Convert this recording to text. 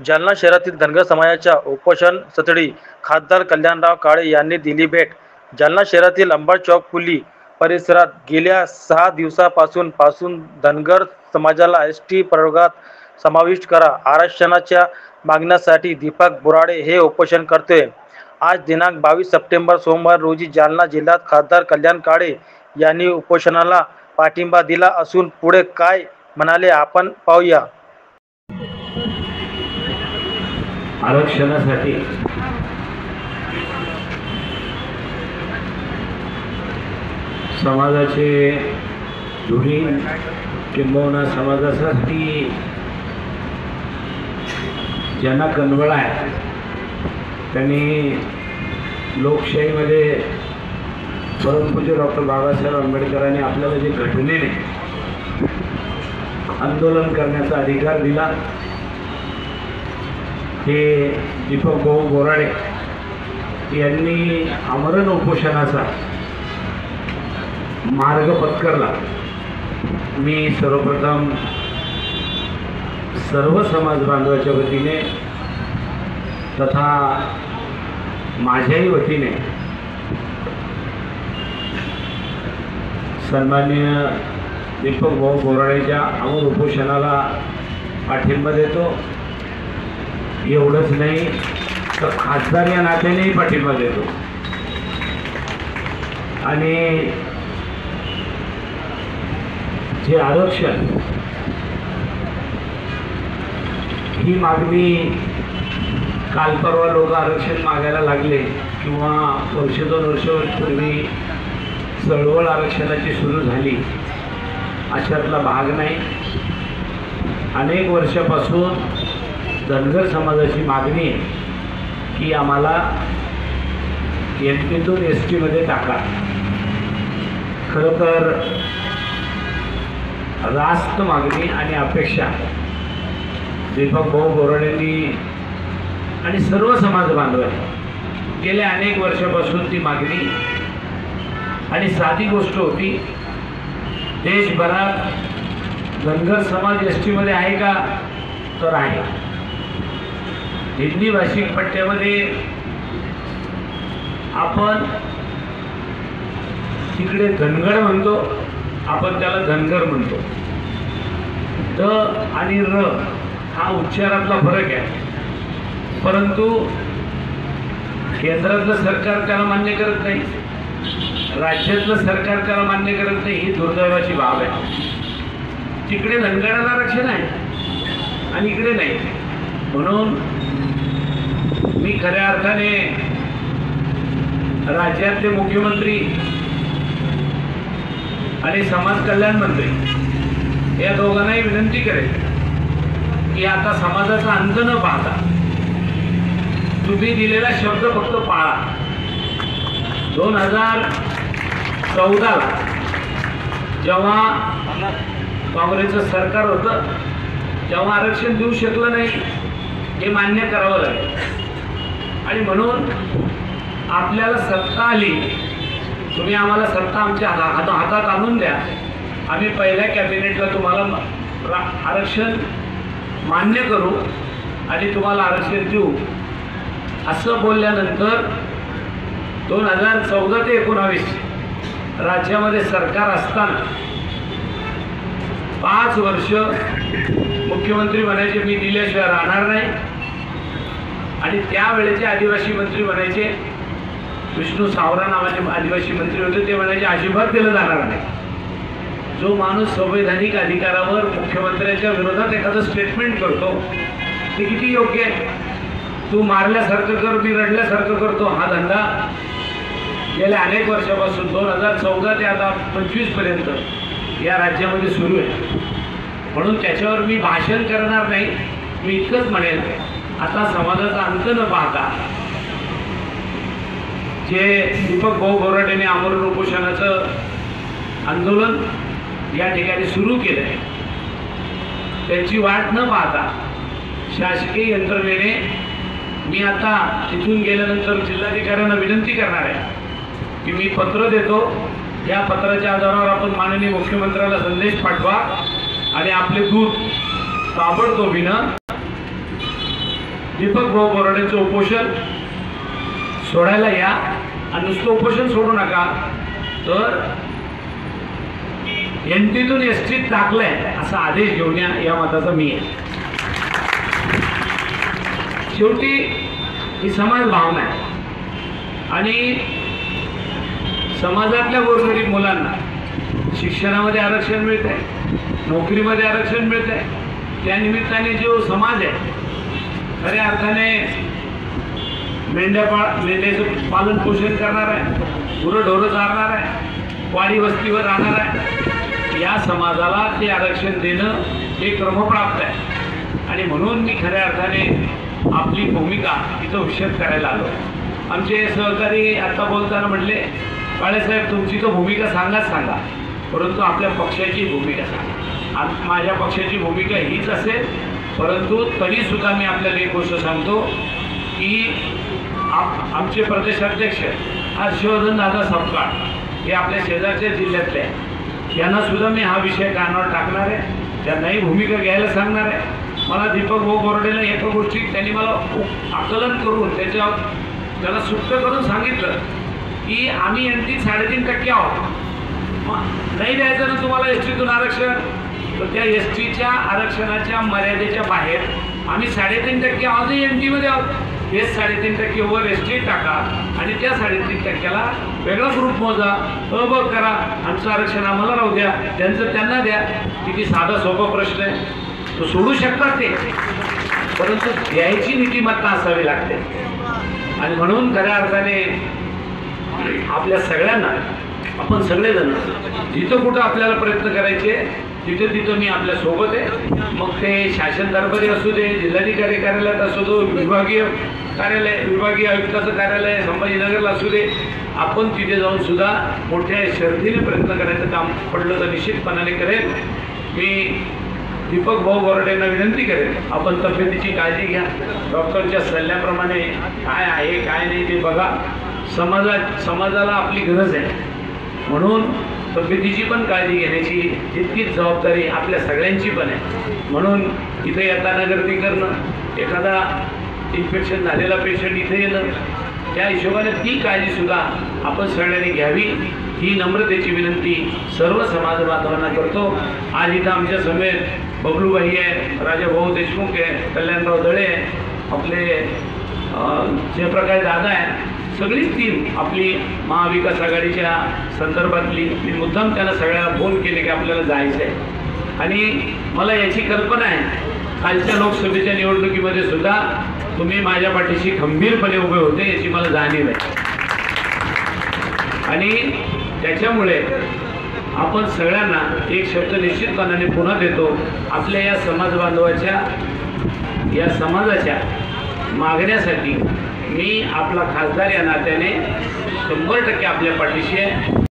जालना शहरातील धनगर समाजाच्या उपोषण स्थळी खासदार कल्याणराव काळे यांनी दिली भेट। जालना शहरातील अंबा चौक पुली परिसरात गेल्या 6 दिवसापासून धनगर समाजाला एसटी प्रवर्गात समाविष्ट करा, आरक्षणाच्या मागण्यासाठी दीपक बोराडे हे उपोषण करते। आज दिनांक 22 सप्टेंबर सोमवार रोजी जालना जिल्ह्यात खासदार कल्याण काळे यांनी उपोषणाला पाठिंबा दिला असून पुढे काय म्हणाले आपण पाहूया। आरक्षणासाठी समाजाचे धुरीण किंबहुना समाजासाठी ज्यांना कनवळ आहे त्यांनी लोकशाहीमध्ये परमपूज्य डॉक्टर बाबासाहेब आंबेडकरांनी आपल्याला जे घटनेने आंदोलन करण्याचा अधिकार दिला हे दीपक भाऊ बोराडे यांनी आमरण उपोषणाचा मार्ग पत्करला। मी सर्वप्रथम सर्व समाज बांधवाच्या वतीने तथा माझ्याही वतीने सन्माननीय दीपक भाऊ बोराडेच्या आमरण उपोषणाला पाठिंबा देतो। एवढंच नाही तर खासदार या नात्यानेही पाठिंबा देतो आणि जे आरक्षण ही मागणी काल परवा लोक आरक्षण मागायला लागले किंवा वर्ष 2 वर्षापूर्वी चळवळ आरक्षणाची सुरू झाली अशातला भाग नाही। अनेक वर्षापासून धनगर समाजाची मागणी आहे की आम्हाला एसटीतून एसटीमध्ये टाका। खरं तर रास्त मागणी आणि अपेक्षा दीपक भाऊ बोराडेंनी आणि सर्व समाज बांधवांनी गेल्या अनेक वर्षापासून ती मागणी आणि साधी गोष्ट होती, देशभरात धनगर समाज एसटीमध्ये आहे का तर आहे। हिंदी भाषिक पट्ट्यामध्ये आपण तिकडे धनगर म्हणतो, आपण त्याला धनगर म्हणतो। द आणि र हा उच्चारातला फरक आहे, परंतु केंद्रातलं सरकार त्याला मान्य करत नाही, राज्यातलं सरकार त्याला मान्य करत नाही। ही दुर्दैवाची बाब आहे। तिकडे धनगराला आरक्षण आहे आणि इकडे नाही। म्हणून मी खऱ्या अर्थाने राज्यातले मुख्यमंत्री आणि समाज कल्याण मंत्री या दोघांनाही विनंती करेन की आता समाजाचा अंत न पाहता तुम्ही दिलेला शब्द फक्त पाळा। 2014 जेव्हा काँग्रेसचं सरकार होतं तेव्हा आरक्षण देऊ शकलं नाही हे मान्य करावं लागेल आणि म्हणून आपल्याला सत्ता आली, तुम्ही आम्हाला सत्ता आमच्या हातात आणून द्या, आम्ही पहिल्या कॅबिनेटला तुम्हाला आरक्षण मान्य करू आणि तुम्हाला आरक्षण देऊ असं बोलल्यानंतर 2014 ते 19 राज्यामध्ये सरकार असताना 5 वर्ष मुख्यमंत्री म्हणायचे मी दिल्याशिवाय राहणार नाही आणि त्यावेळेचे आदिवासी मंत्री म्हणायचे, विष्णू सावरा नावाचे आदिवासी मंत्री होते, ते म्हणायचे अजिबात दिलं जाणार नाही। जो माणूस संवैधानिक अधिकारावर मुख्यमंत्र्यांच्या विरोधात एखादं स्टेटमेंट करतो ते किती योग्य आहे? तू मारल्यासारखं कर, मी रडल्यासारखं करतो, हा धंदा गेल्या अनेक वर्षापासून 2014 ते आता 25 पर्यंत या राज्यामध्ये सुरू आहे। म्हणून त्याच्यावर मी भाषण करणार नाही। मी इतकंच म्हणेन, आता समाजाचा अंत न पाहता जे दीपक भाऊ बोराडेने आमरण उपोषणाचं आंदोलन या ठिकाणी सुरू केलं आहे त्याची वाट न पाहता शासकीय यंत्रणेने मी आता तिथून गेल्यानंतर जिल्हाधिकाऱ्यांना विनंती करणार आहे की मी पत्र देतो, या पत्राच्या आधारावर आपण माननीय मुख्यमंत्र्याला संदेश पाठवा आणि आपले दूत ताबडतोबीनं दीपक भाऊ बोराडेंचं उपोषण सोडायला या आणि नुसतं उपोषण सोडू नका तर एनटीतून एसटीत टाकलंय असा आदेश घेऊन या मताचा मी आहे. शेवटी ही समाज भावना आहे आणि समाजातल्या गोरगरीब मुलांना शिक्षणामध्ये आरक्षण मिळत आहे, नोकरीमध्ये आरक्षण मिळत आहे. त्या निमित्ताने जो समाज आहे खऱ्या अर्थाने मेंढ्याचं पालन पोषण करणार आहे, गुरंढोरं चारणार आहे, वाडी वस्तीवर राहणार आहे, या समाजाला ते आरक्षण देणं हे क्रमप्राप्त आहे. आणि म्हणून मी खऱ्या अर्थाने आपली भूमिका इथं विषद करायला आलो. आमचे सहकारी आता बोलताना म्हटले, काळेसाहेब तुमची तर भूमिका सांगा, परंतु आपल्या पक्षाची भूमिका सांगा. माझ्या पक्षाची भूमिका हीच असेल, परंतु तरीसुद्धा मी आपल्याला एक गोष्ट सांगतो की आमचे प्रदेशाध्यक्ष हर्षवर्धन दादा सपकाळ हे आपल्या शेजारच्या जिल्ह्यातले आहे, यांनासुद्धा मी हा विषय कानावर टाकणार आहे, त्यांनाही भूमिका घ्यायला सांगणार आहे. मला दीपक भाऊ बोराडेला एका गोष्टीत त्यांनी मला आकलन करून त्याला सुट्ट करून सांगितलं की आम्ही एनटी 3.5% आहोत, नाही द्यायचं ना तुम्हाला एसटीतून आरक्षण, तर त्या एसटीच्या आरक्षणाच्या मर्यादेच्या बाहेर आम्ही 3.5% आहोत, एनटीमध्ये आहोत. हे 3.5% वर एसटी टाका आणि त्या 3.5%ला वेगळा ग्रुप मोजा, ब करा, आमचं आरक्षण आम्हाला राहू द्या, त्यांचं त्यांना द्या. किती साधा सोपा प्रश्न आहे, तो सोडू शकतात ते, परंतु द्यायची नीतिमत्ता असावी लागते. आणि म्हणून खऱ्या अर्थाने आपल्या सगळ्यांना आपण सगळेजण जिथं कुठं आपल्याला प्रयत्न करायचे तिथं मी आपल्या सोबत आहे. मग ते शासन दरबारी असू दे, जिल्हाधिकारी कार्यालयात असू दे, विभागीय आयुक्ताचं कार्यालय संभाजीनगरला असू दे, आपण तिथे जाऊन सुद्धा मोठ्या शर्तीने प्रयत्न करायचं काम पडलं तर निश्चितपणाने करेल. मी दीपक भाऊ बोराडेंना विनंती करेन, आपण तब्येतीची काळजी घ्या, डॉक्टरच्या सल्ल्याप्रमाणे काय आहे काय नाही ते बघा. समाजाला आपली गरज आहे, म्हणून तब्येतीची पण काळजी घेण्याची तितकीच जबाबदारी आपल्या सगळ्यांची पण आहे. म्हणून इथे येताना गर्दी करणं, एखादा इन्फेक्शन झालेला पेशंट इथे येणं, त्या हिशोबाने ती काळजीसुद्धा आपण सगळ्यांनी घ्यावी, ही नम्रतेची विनंती सर्व समाज बांधवांना करतो. आज इथं आमच्या समेत बबलूबाई आहे, राजाभाऊ देशमुख आहे, कल्याणराव दळे आहे, आपले जयप्रकाश दादा आहे, सगळीच टीम आपली महाविकास आघाडीच्या संदर्भातली. मी मुद्दाम त्यांना सगळ्यांना फोन केले की आपल्याला जायचं आहे. आणि मला याची कल्पना आहे, कालच्या लोकसभेच्या निवडणुकीमध्ये सुद्धा तुम्ही माझ्या पाठीशी खंबीरपणे उभे होते, याची मला जाणीव आहे. आणि त्याच्यामुळे आपण सगळ्यांना एक शब्द निश्चितपणाने पुन्हा देतो, आपल्या या समाज बांधवाच्या या समाजाच्या मागण्यासाठी मी आपला खासदार या नात्याने 100% आपल्या पाठीशी आहे.